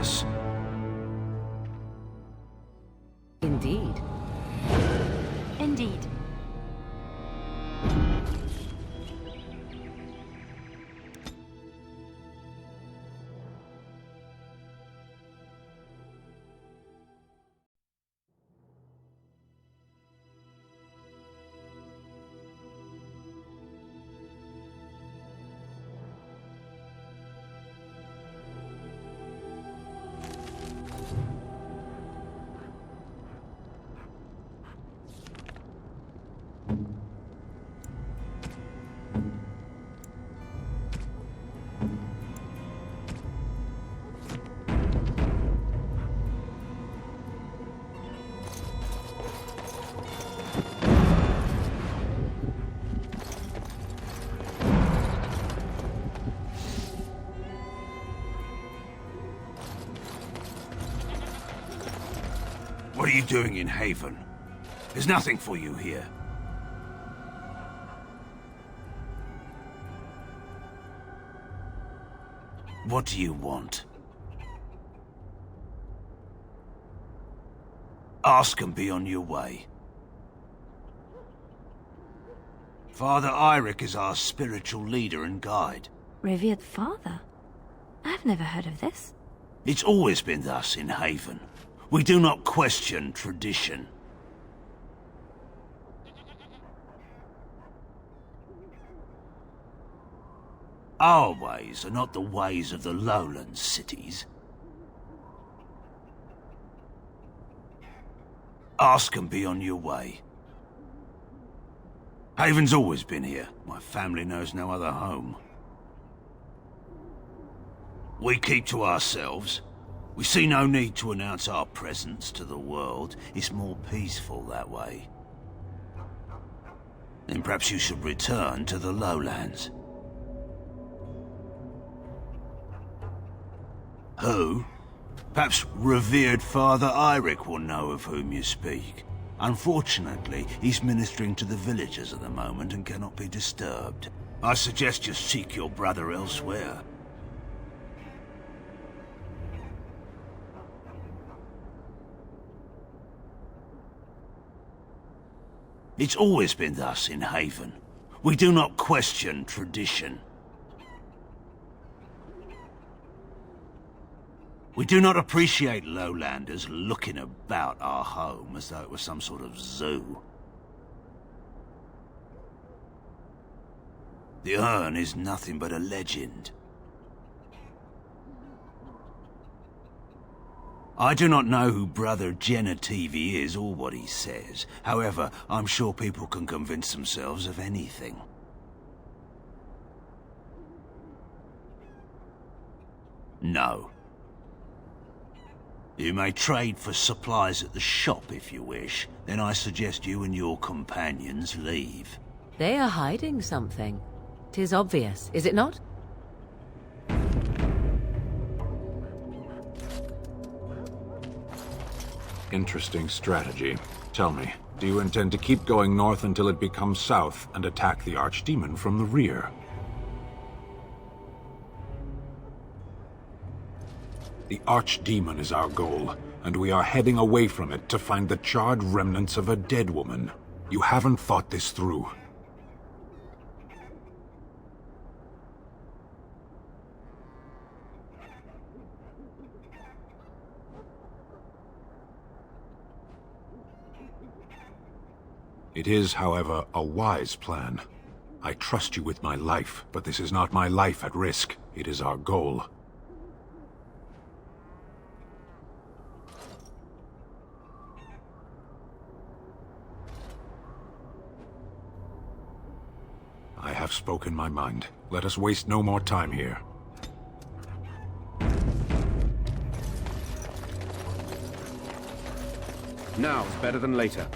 us. Indeed. Indeed. What are you doing in Haven? There's nothing for you here. What do you want? Ask and be on your way. Father Eirik is our spiritual leader and guide. Revered father? I've never heard of this. It's always been thus in Haven. We do not question tradition. Our ways are not the ways of the lowland cities. Ask and be on your way. Haven's always been here. My family knows no other home. We keep to ourselves. We see no need to announce our presence to the world. It's more peaceful that way. Then perhaps you should return to the lowlands. Who? Perhaps revered Father Eirik will know of whom you speak. Unfortunately, he's ministering to the villagers at the moment and cannot be disturbed. I suggest you seek your brother elsewhere. It's always been thus in Haven. We do not question tradition. We do not appreciate lowlanders looking about our home as though it was some sort of zoo. The urn is nothing but a legend. I do not know who Brother Genetivi is or what he says. However, I'm sure people can convince themselves of anything. No. You may trade for supplies at the shop if you wish. Then I suggest you and your companions leave. They are hiding something. 'Tis obvious, is it not? Interesting strategy. Tell me, do you intend to keep going north until it becomes south and attack the Archdemon from the rear? The Archdemon is our goal, and we are heading away from it to find the charred remnants of a dead woman. You haven't thought this through. It is, however, a wise plan. I trust you with my life, but this is not my life at risk. It is our goal. I have spoken my mind. Let us waste no more time here. Now is better than later.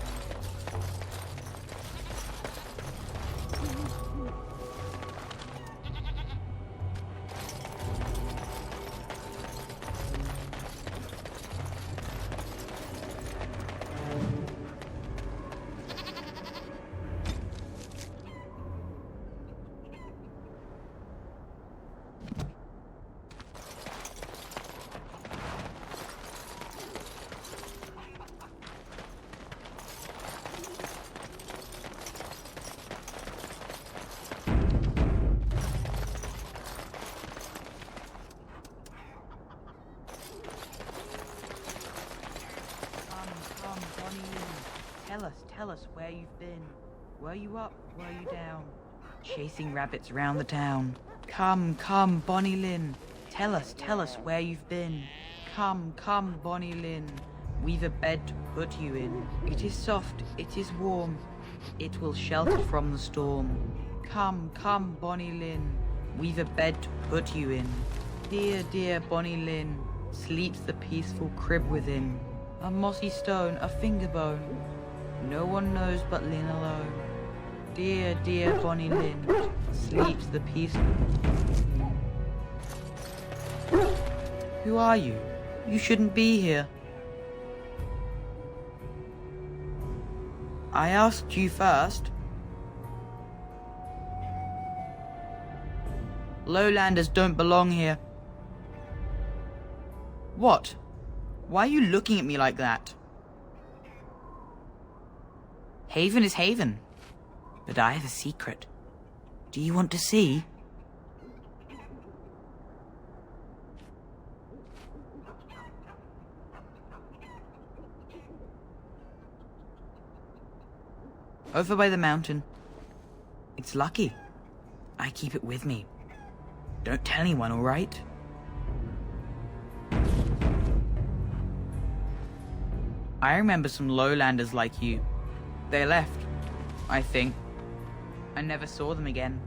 tell us where you've been. Were you up, were you down? Chasing rabbits round the town. Come, Bonnie Lynn. Tell us where you've been. Come, Bonnie Lynn. We've a bed to put you in. It is soft, it is warm. It will shelter from the storm. Come, Bonnie Lynn. We've a bed to put you in. Dear Bonnie Lynn sleeps the peaceful crib within. A mossy stone, a finger bone. No one knows but Lynn alone. Dear Bonnie Lynn sleeps the peaceful. Who are you? You shouldn't be here. I asked you first. Lowlanders don't belong here. What? Why are you looking at me like that? Haven is Haven, but I have a secret. Do you want to see? Over by the mountain. It's lucky. I keep it with me. Don't tell anyone, all right? I remember some lowlanders like you. They left, I think. I never saw them again.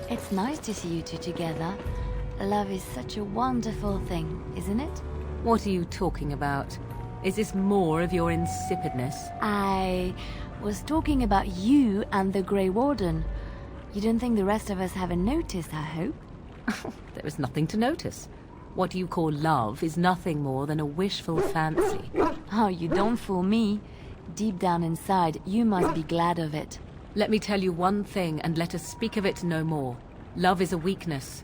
It's nice to see you two together. Love is such a wonderful thing, isn't it? What are you talking about? Is this more of your insipidness? I was talking about you and the Grey Warden. You don't think the rest of us haven't noticed, I hope? There is nothing to notice. What you call love is nothing more than a wishful fancy. Oh, you don't fool me. Deep down inside, you must be glad of it. Let me tell you one thing, and let us speak of it no more. Love is a weakness.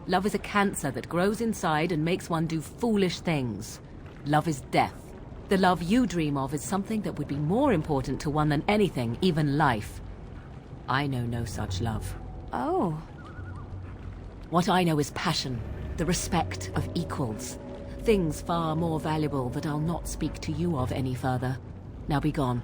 Love is a cancer that grows inside and makes one do foolish things. Love is death. The love you dream of is something that would be more important to one than anything, even life. I know no such love. Oh. What I know is passion, the respect of equals. Things far more valuable that I'll not speak to you of any further. Now be gone.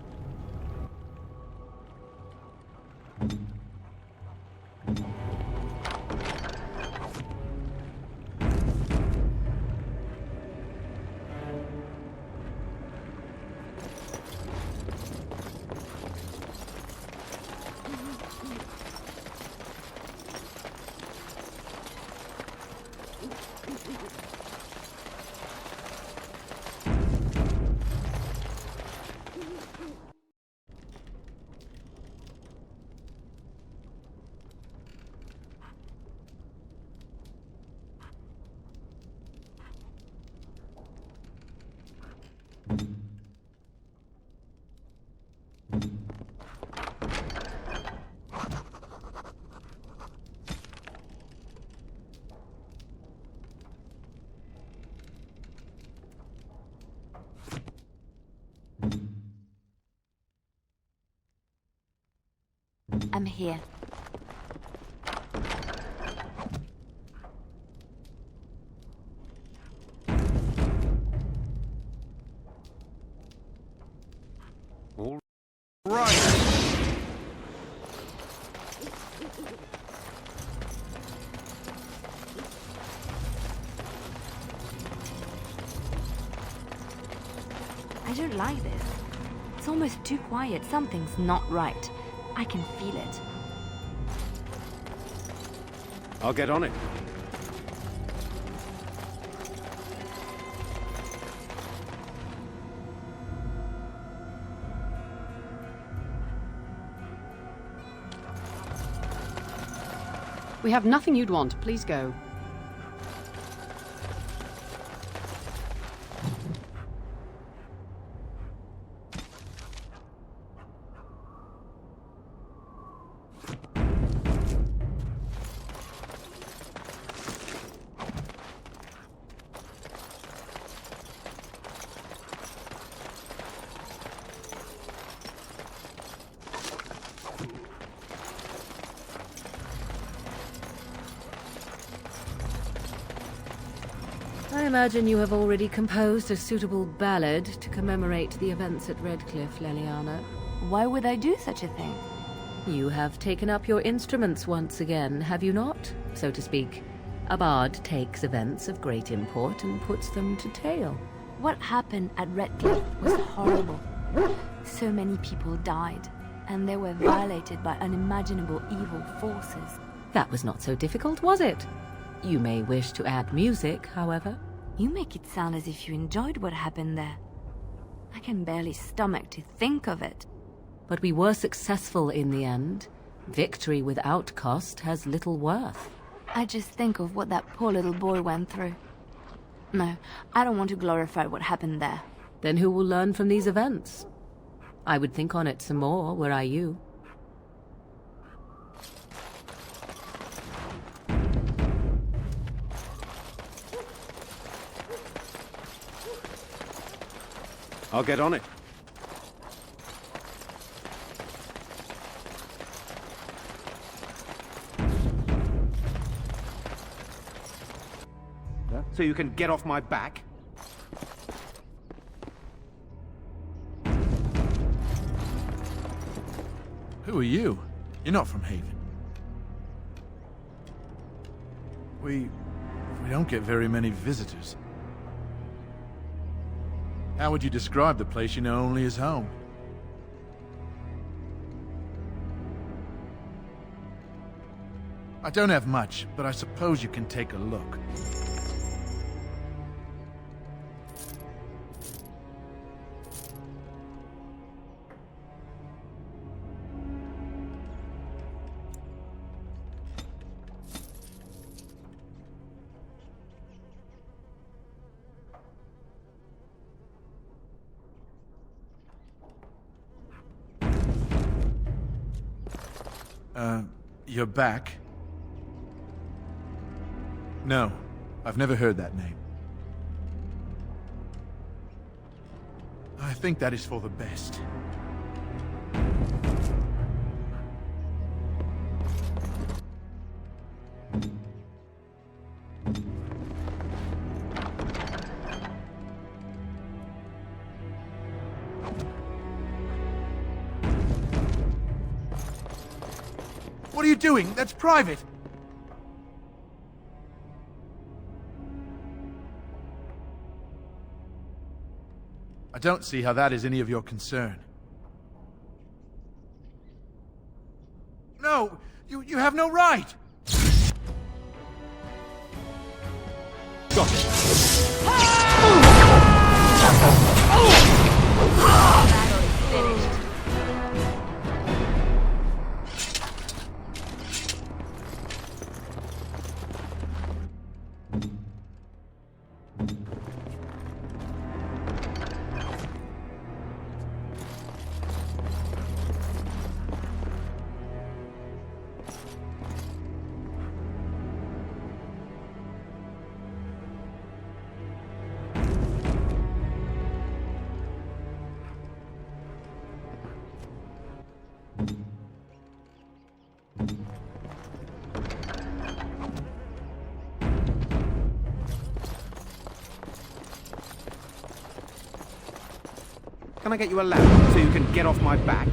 I'm here. All right. I don't like this. It's almost too quiet. Something's not right. I can feel it. I'll get on it. We have nothing you'd want. Please go. imagine you have already composed a suitable ballad to commemorate the events at Redcliffe, Leliana. Why would I do such a thing? You have taken up your instruments once again, have you not? So to speak. A bard takes events of great import and puts them to tale. What happened at Redcliffe was horrible. So many people died, and they were violated by unimaginable evil forces. That was not so difficult, was it? You may wish to add music, however. You make it sound as if you enjoyed what happened there. I can barely stomach to think of it. But we were successful in the end. Victory without cost has little worth. I just think of what that poor little boy went through. No, I don't want to glorify what happened there. Then who will learn from these events? I would think on it some more, were I you. I'll get on it. So you can get off my back? Who are you? You're not from Haven. We don't get very many visitors. How would you describe the place you know only as home? I don't have much, but I suppose you can take a look. You're back? No, I've never heard that name. I think that is for the best. What are you doing? That's private! I don't see how that is any of your concern. No! You have no right! Got it. Battle is finished. Can I get you a lamp so you can get off my back?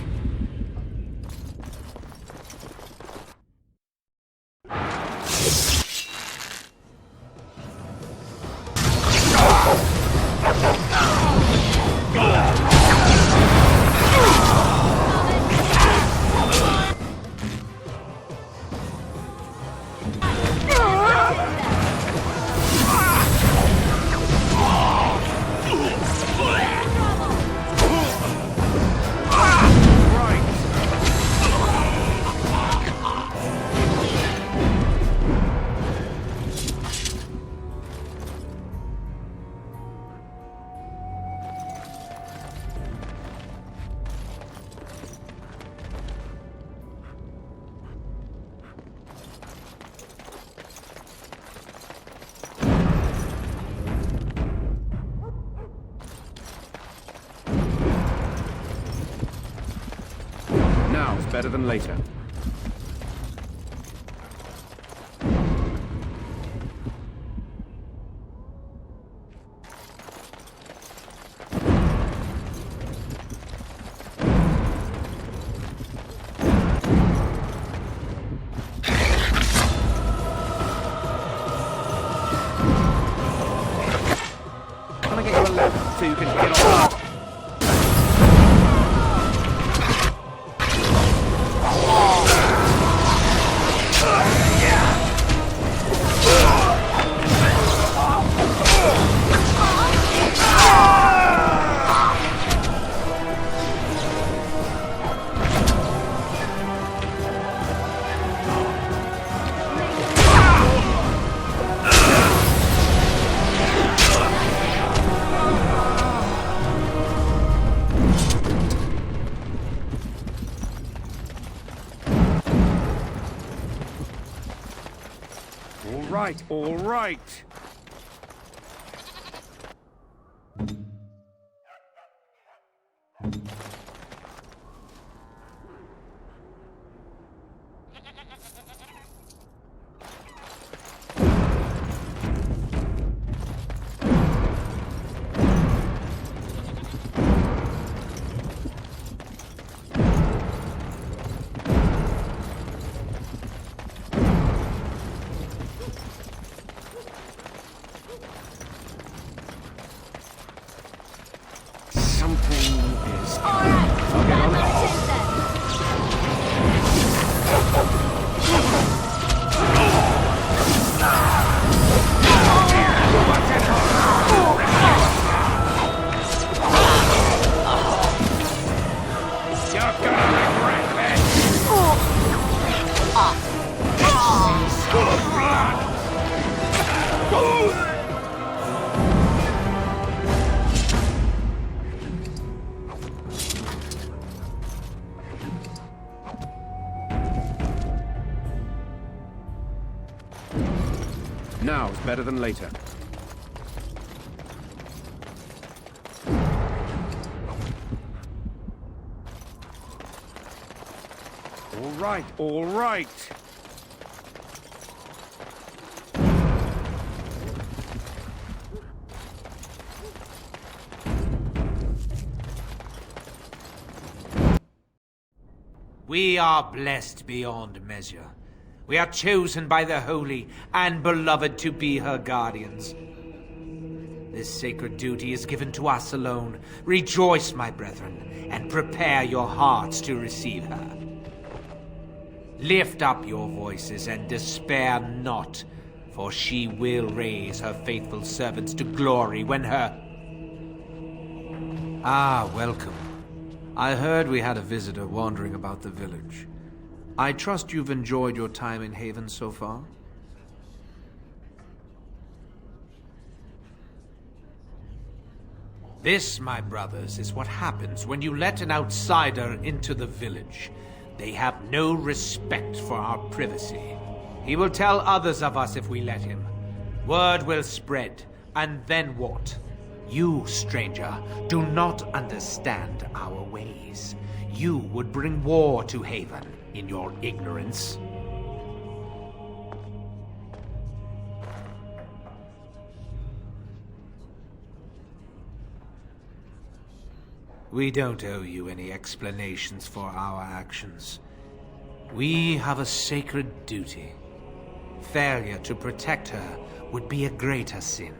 Now's better than later. so you can get off. All right. Now is better than later. All right. We are blessed beyond measure. We are chosen by the Holy and Beloved to be her guardians. This sacred duty is given to us alone. Rejoice, my brethren, and prepare your hearts to receive her. Lift up your voices and despair not, for she will raise her faithful servants to glory when her... Ah, welcome. I heard we had a visitor wandering about the village. I trust you've enjoyed your time in Haven so far? This, my brothers, is what happens when you let an outsider into the village. They have no respect for our privacy. He will tell others of us if we let him. Word will spread, and then what? You, stranger, do not understand our ways. You would bring war to Haven in your ignorance. We don't owe you any explanations for our actions. We have a sacred duty. Failure to protect her would be a greater sin.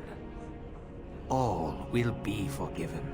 All will be forgiven.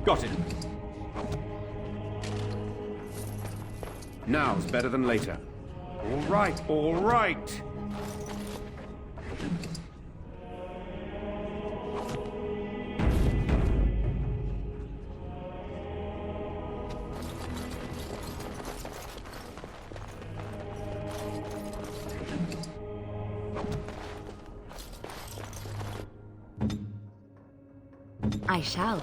Got it. Now's better than later. All right, all right. I shall.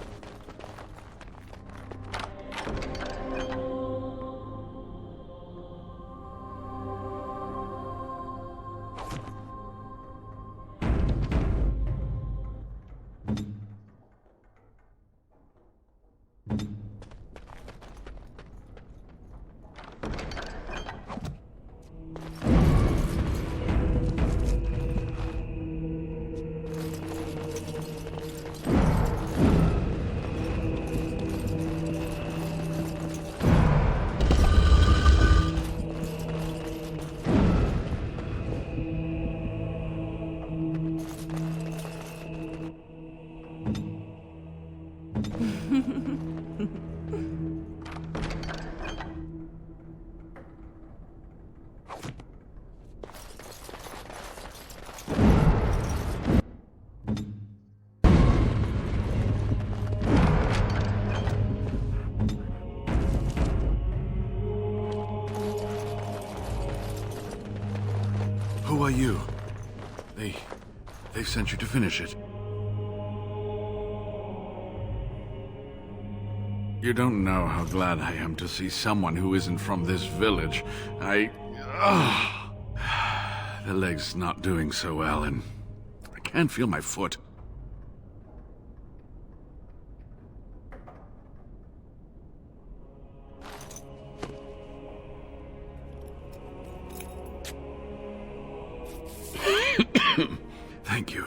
Who are you? They sent you to finish it. You don't know how glad I am to see someone who isn't from this village. The leg's not doing so well, and I can't feel my foot. Thank you.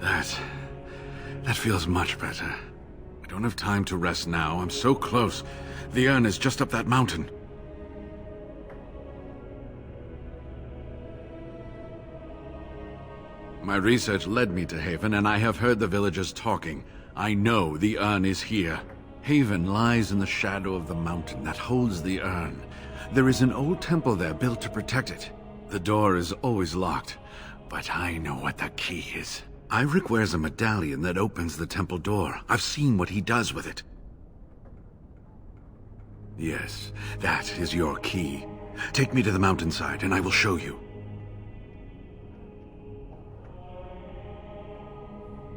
That feels much better. I don't have time to rest now. I'm so close. The urn is just up that mountain. My research led me to Haven, and I have heard the villagers talking. I know the urn is here. Haven lies in the shadow of the mountain that holds the urn. There is an old temple there built to protect it. The door is always locked, but I know what the key is. Eirik wears a medallion that opens the temple door. I've seen what he does with it. Yes, that is your key. Take me to the mountainside, and I will show you.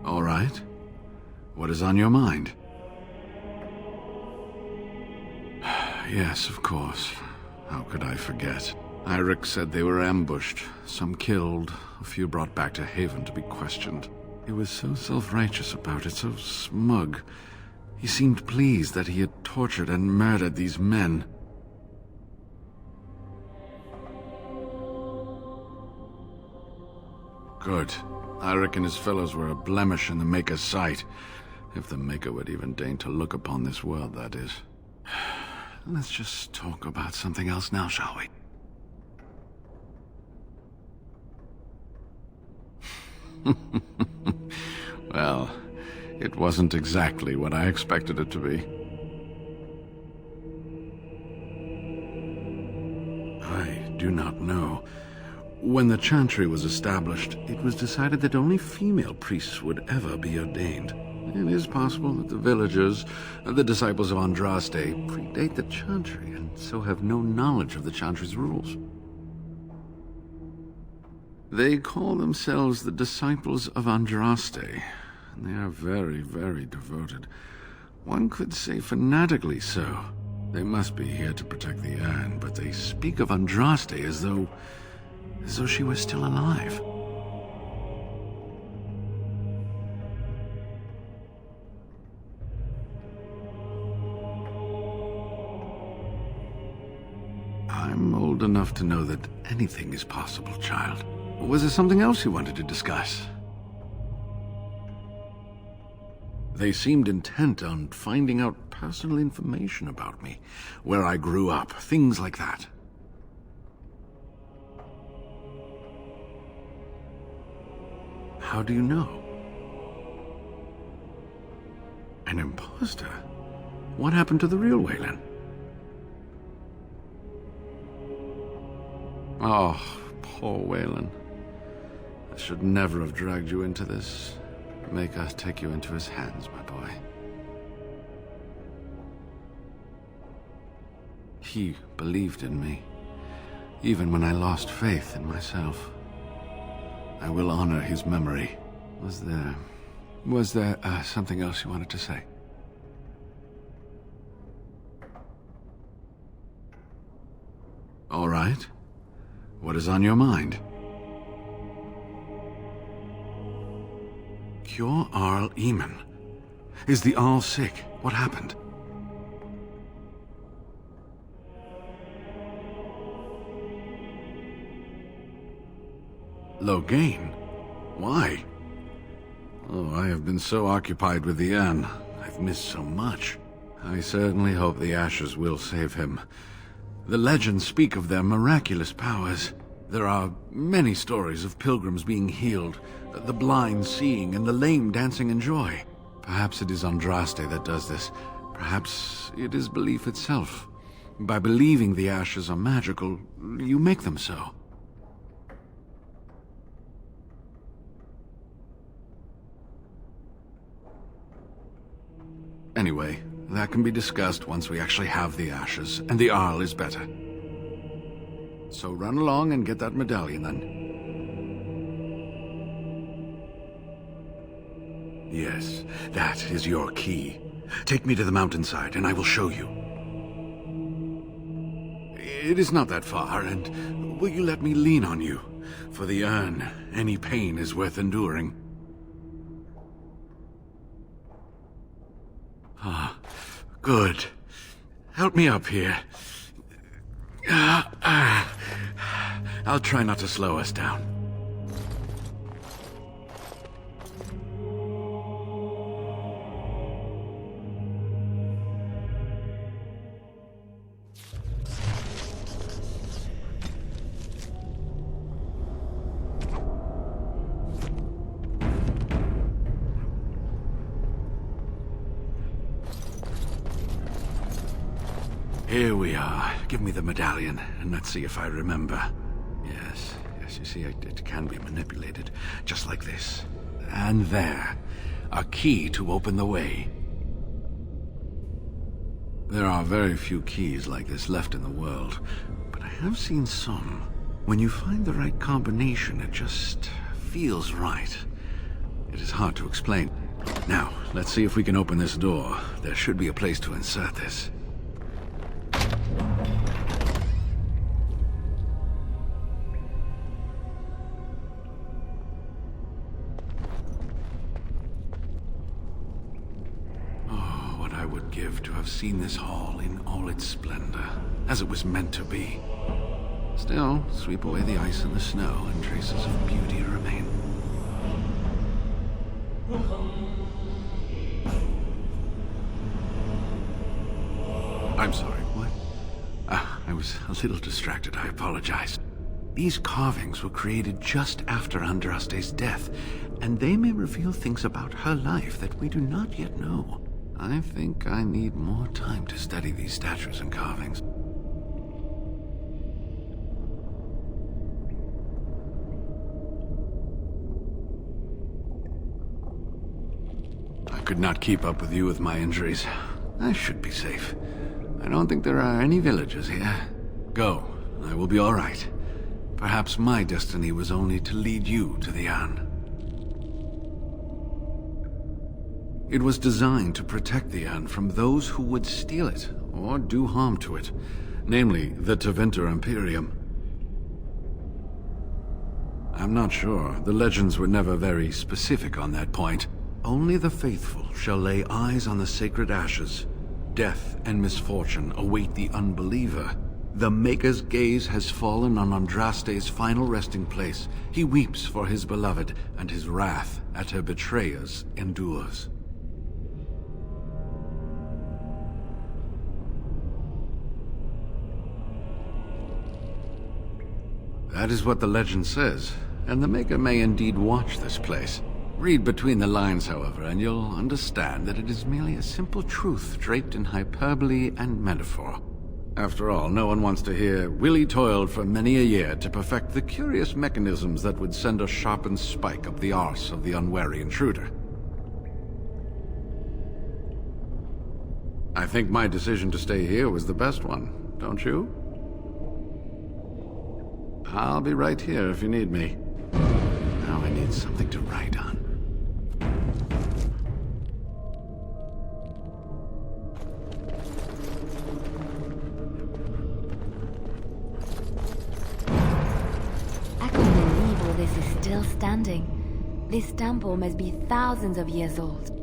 All right. What is on your mind? Yes, of course. How could I forget? Eirik said they were ambushed, some killed, a few brought back to Haven to be questioned. He was so self-righteous about it, so smug. He seemed pleased that he had tortured and murdered these men. Good. Eirik and his fellows were a blemish in the Maker's sight. If the Maker would even deign to look upon this world, that is. Let's just talk about something else now, shall we? Well, it wasn't exactly what I expected it to be. I do not know. When the Chantry was established, it was decided that only female priests would ever be ordained. It is possible that the villagers, the disciples of Andraste, predate the Chantry and so have no knowledge of the Chantry's rules. They call themselves the Disciples of Andraste, and they are very, very devoted. One could say fanatically so. They must be here to protect the urn, but they speak of Andraste as though she was still alive. I'm old enough to know that anything is possible, child. Or was there something else you wanted to discuss? They seemed intent on finding out personal information about me, where I grew up, things like that. How do you know? An imposter? What happened to the real Waylon? Oh, poor Waylon. I should never have dragged you into this. Maker take you into his hands, my boy. He believed in me, even when I lost faith in myself. I will honor his memory. Was there Was there something else you wanted to say? All right. What is on your mind? Cure Arl Eamon. Is the Arl sick? What happened? Loghain? Why? Oh, I have been so occupied with the urn. I've missed so much. I certainly hope the ashes will save him. The legends speak of their miraculous powers. There are many stories of pilgrims being healed, the blind seeing, and the lame dancing in joy. Perhaps it is Andraste that does this. Perhaps it is belief itself. By believing the ashes are magical, you make them so. Anyway, that can be discussed once we actually have the ashes, and the Arl is better. So run along and get that medallion, then. Yes, that is your key. Take me to the mountainside, and I will show you. It is not that far, and will you let me lean on you? For the urn, any pain is worth enduring. Ah, good. Help me up here. I'll try not to slow us down. Here we are. Give me the medallion, and let's see if I remember. Yes, you see, it can be manipulated, just like this. And there. A key to open the way. There are very few keys like this left in the world, but I have seen some. When you find the right combination, it just feels right. It is hard to explain. Now, let's see if we can open this door. There should be a place to insert this. To have seen this hall in all its splendor, as it was meant to be. Still, sweep away the ice and the snow, and traces of beauty remain. I'm sorry, what? I was a little distracted, I apologize. These carvings were created just after Andraste's death, and they may reveal things about her life that we do not yet know. I think I need more time to study these statues and carvings. I could not keep up with you with my injuries. I should be safe. I don't think there are any villagers here. Go. I will be all right. Perhaps my destiny was only to lead you to the urn. It was designed to protect the urn from those who would steal it or do harm to it, namely the Tevinter Imperium. I'm not sure. The legends were never very specific on that point. Only the faithful shall lay eyes on the sacred ashes. Death and misfortune await the unbeliever. The Maker's gaze has fallen on Andraste's final resting place. He weeps for his beloved, and his wrath at her betrayers endures. That is what the legend says, and the Maker may indeed watch this place. Read between the lines, however, and you'll understand that it is merely a simple truth draped in hyperbole and metaphor. After all, no one wants to hear, Willie toiled for many a year to perfect the curious mechanisms that would send a sharpened spike up the arse of the unwary intruder. I think my decision to stay here was the best one, don't you? I'll be right here if you need me. Now I need something to write on. place is still standing. This temple must be thousands of years old.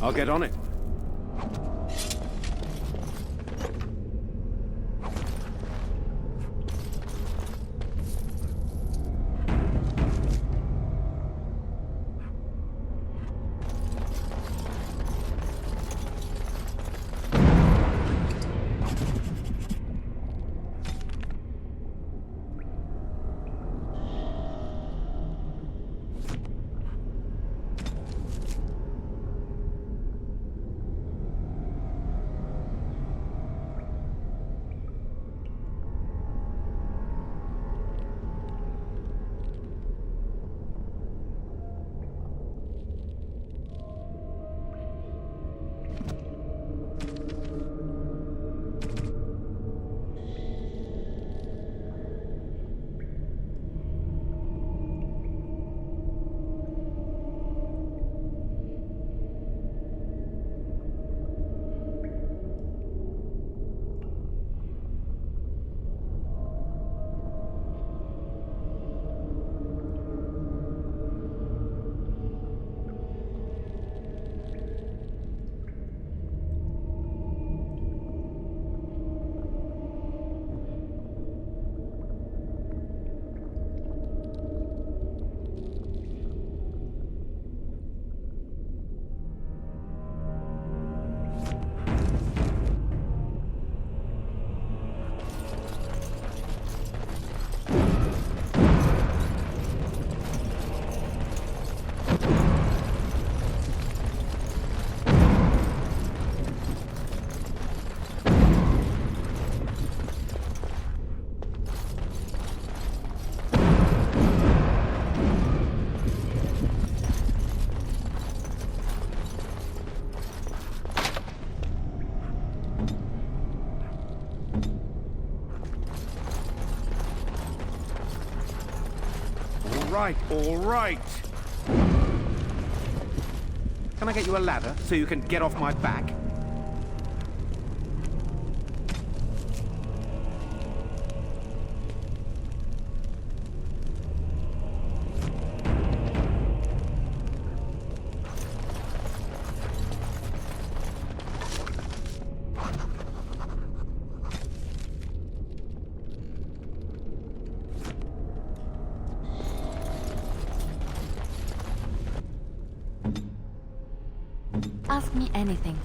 I'll get on it. All right. Can I get you a ladder so you can get off my back? Ask me anything.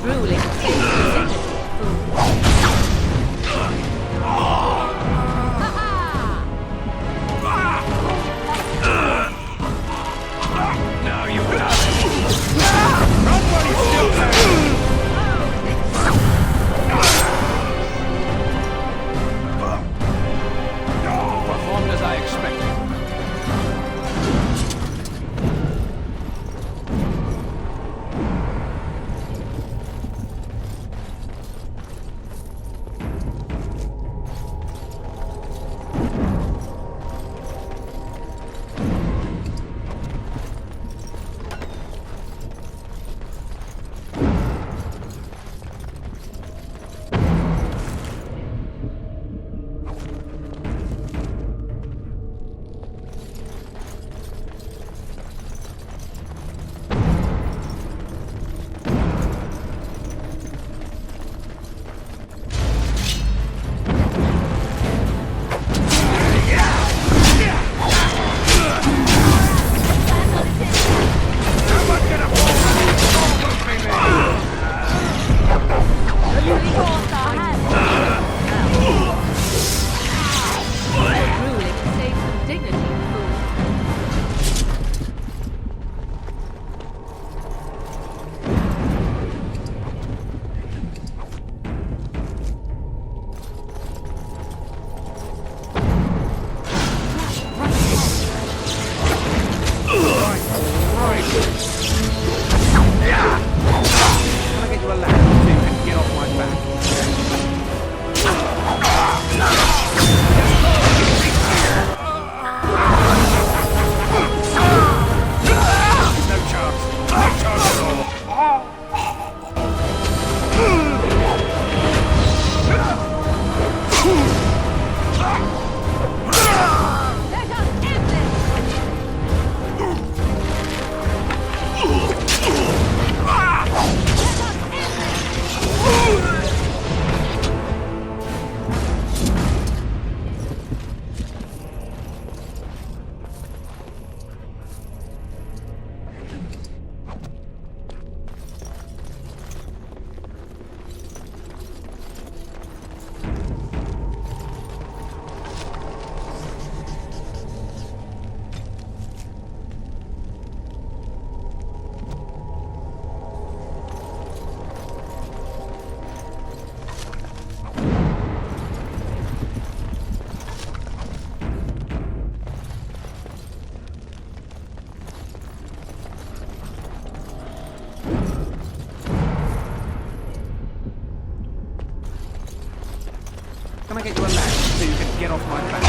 Drooling safe Now you have it. Somebody's still there. Performed as I expected. Can I get you a ladder so you can get off my back?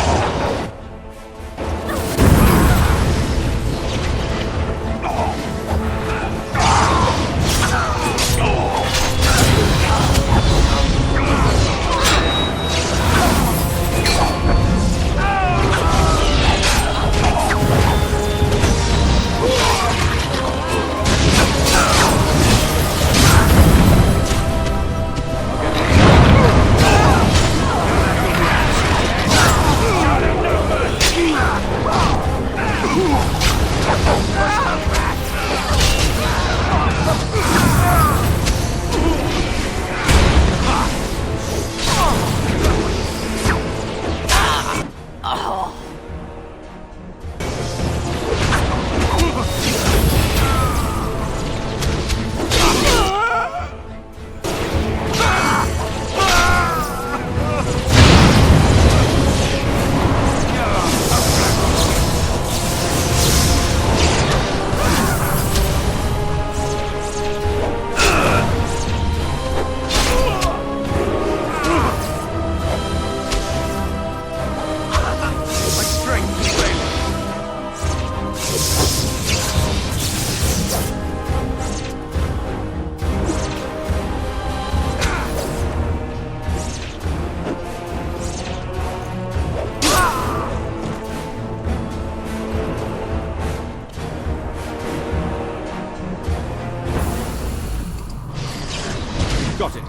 Got it.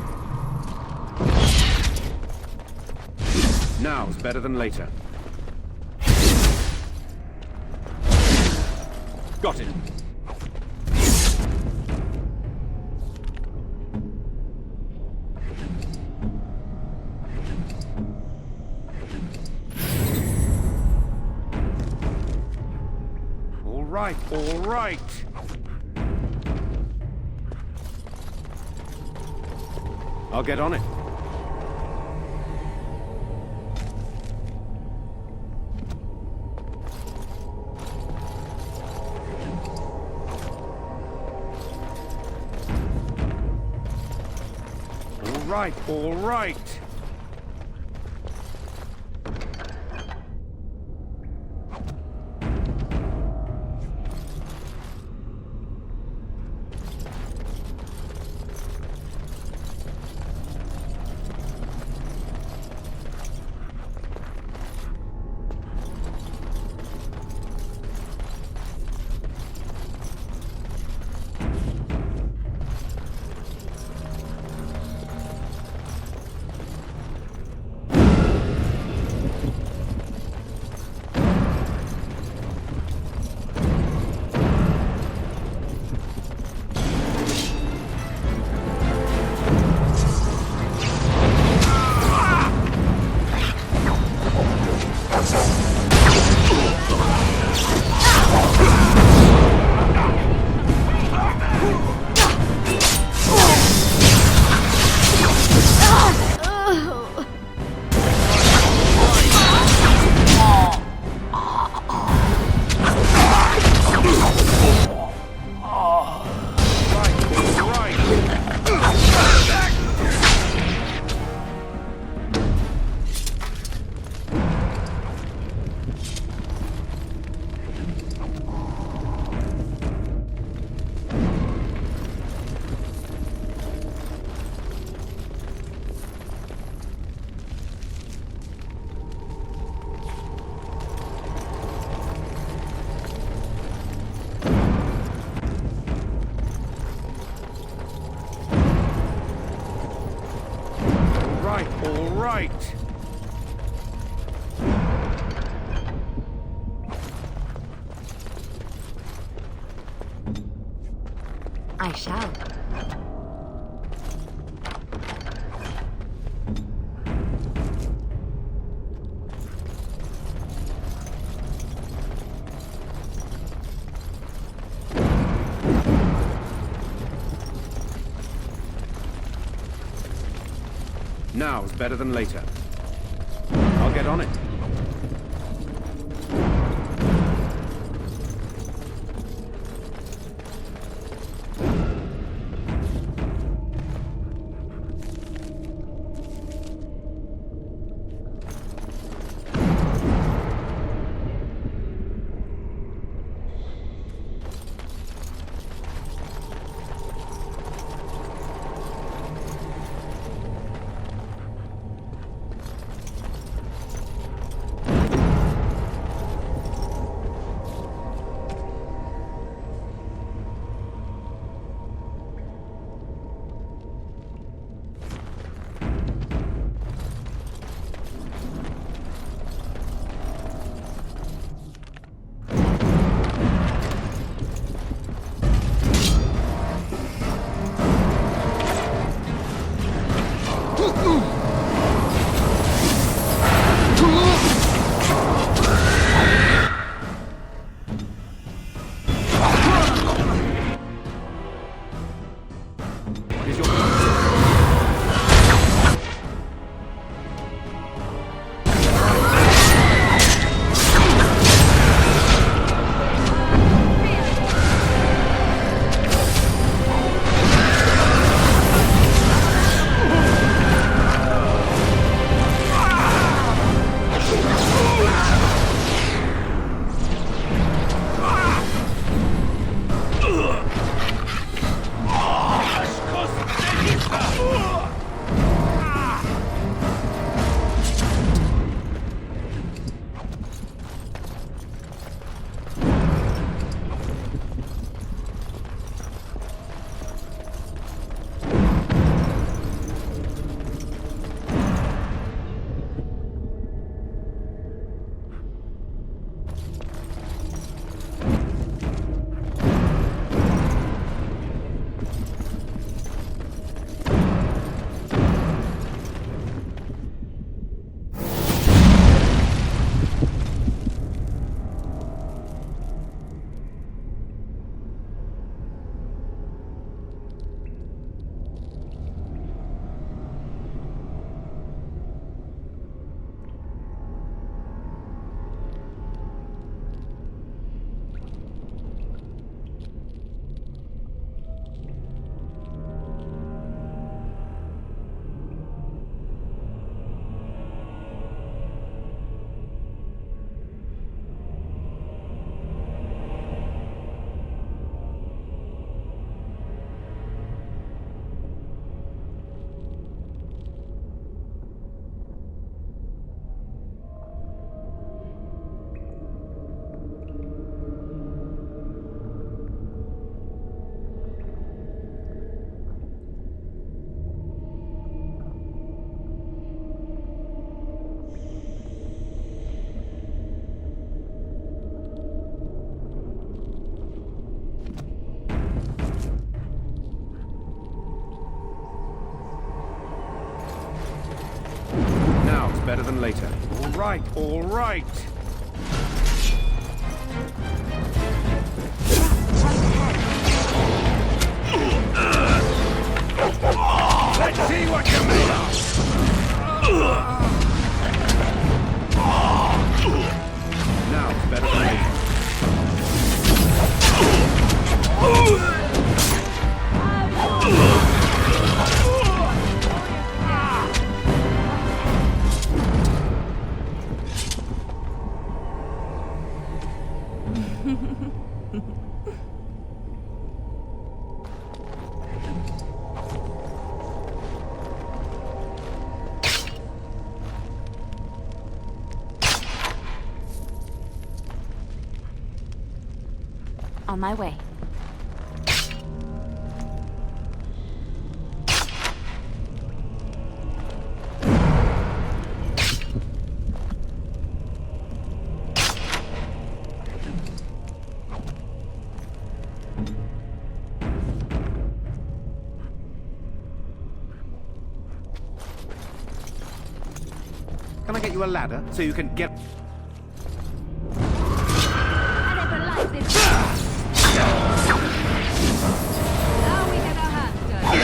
Now's better than later. Got it. right, all right. I'll get on it. All right, all right. All right. I shall. Now is better than later. I'll get on it. better than later. All right, all right. Let's see what you're made of! Now it's better than later. On my way. Can I get you a ladder so you can get... I never liked this. Now we get our hands dirty.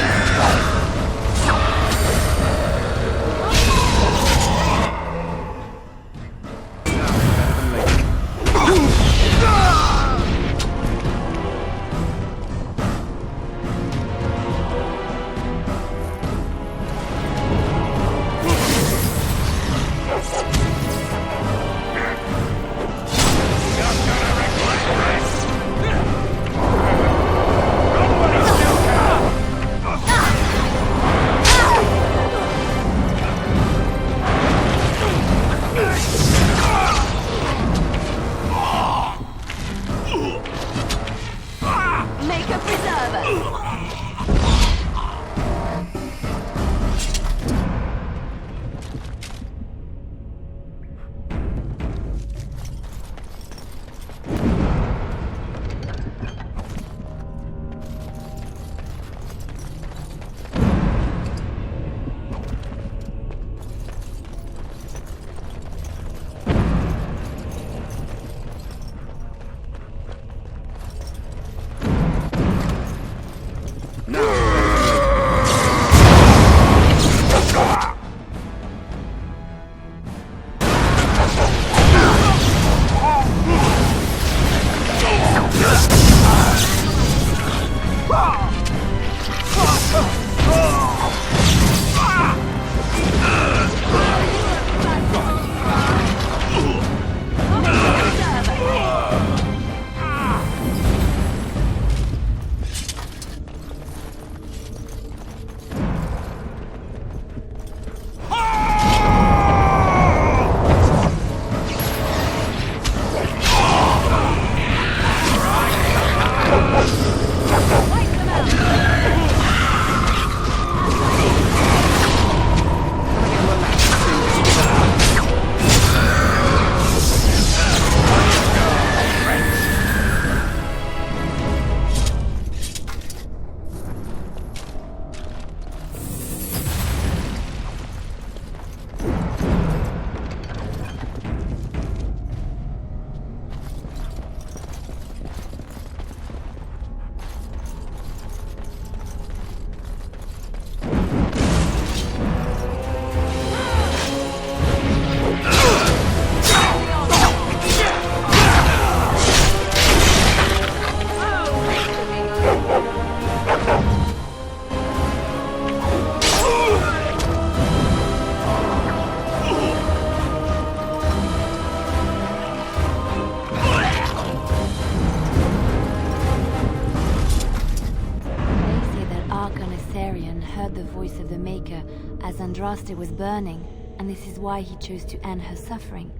Make a preserver. Heard the voice of the Maker as Andraste was burning, and this is why he chose to end her suffering.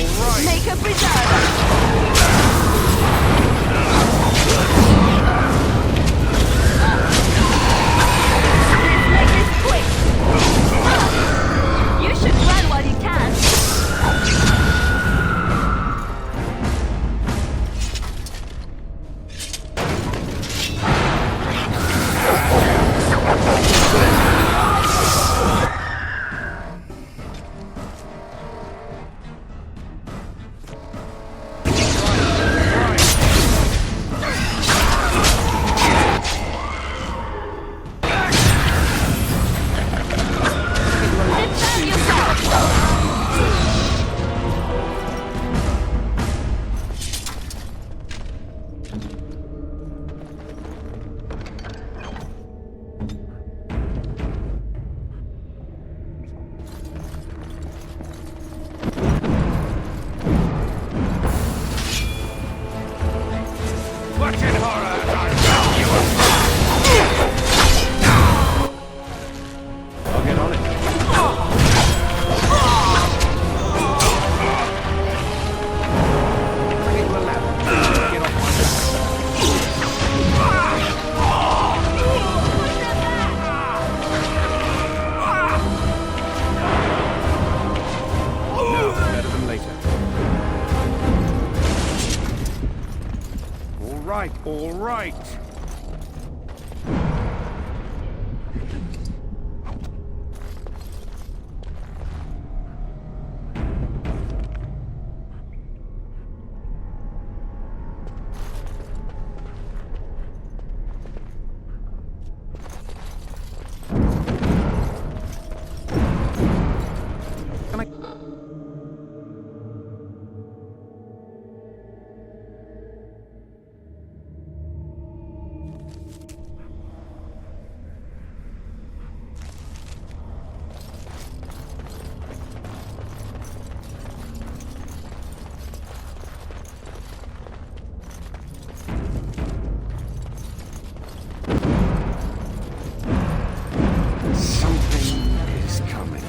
Make a preserve! Make this quick! You should run while you can. Defend yourself! Watch it, horror! I'll get on it. Bring it to a ladder. Get off my back. Now, better than later. All right, all right. Can I... Something is coming.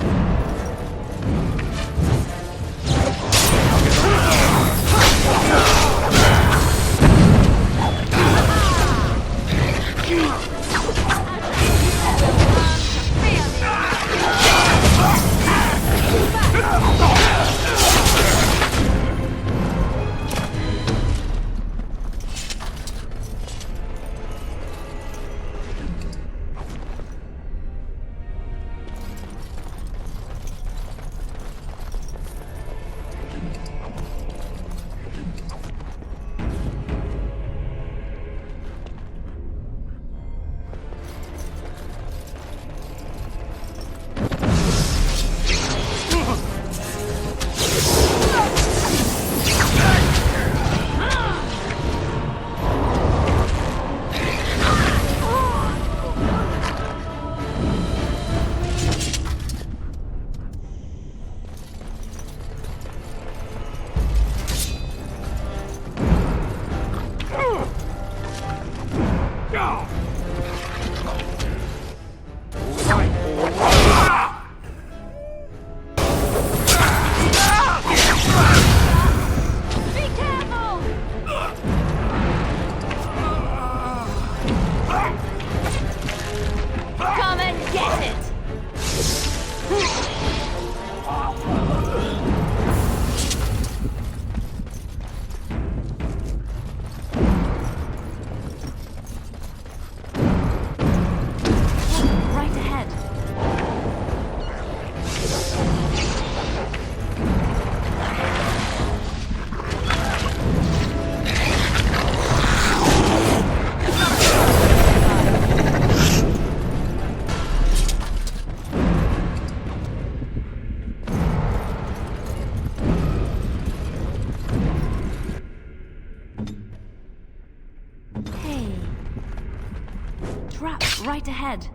Come and get it! Right ahead. Hey. Trap right ahead.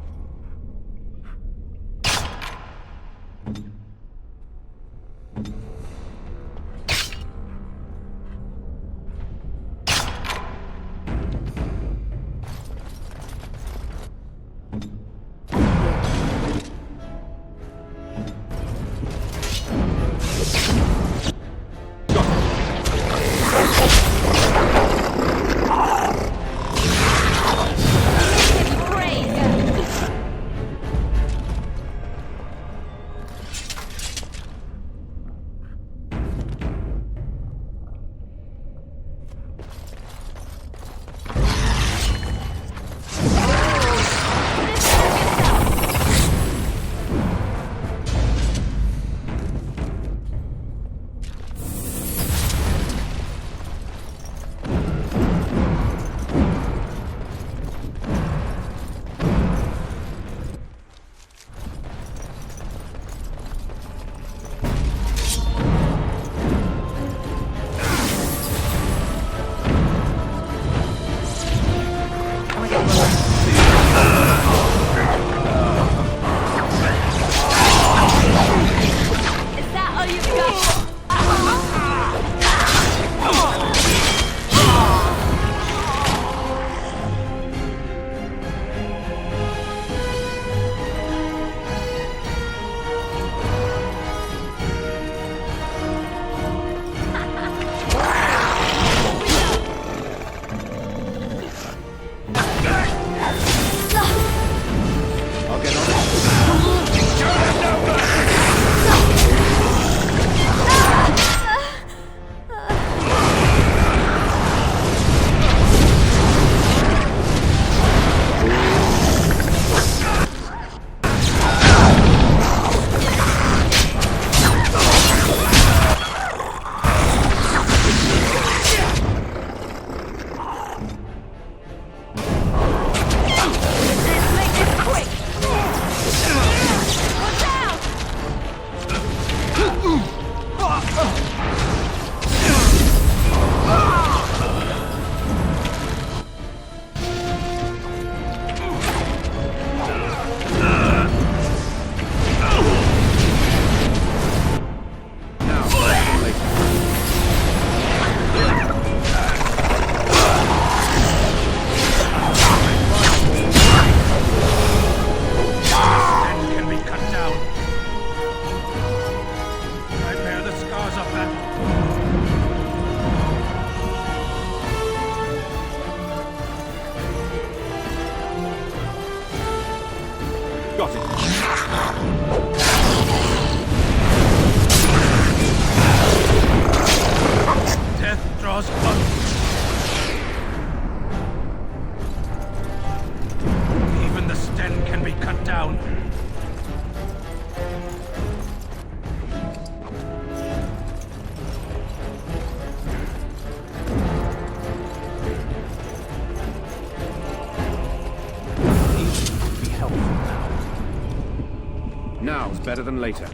better than later.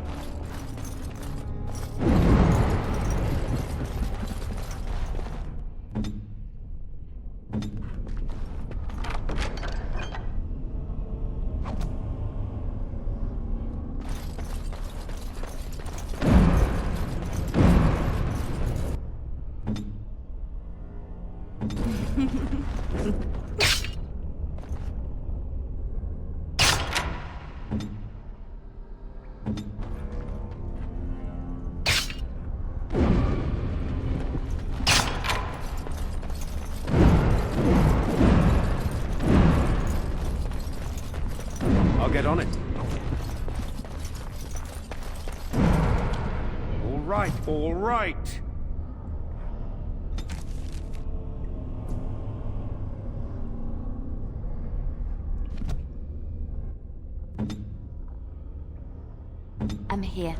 I'll get on it. All right, all right. I'm here.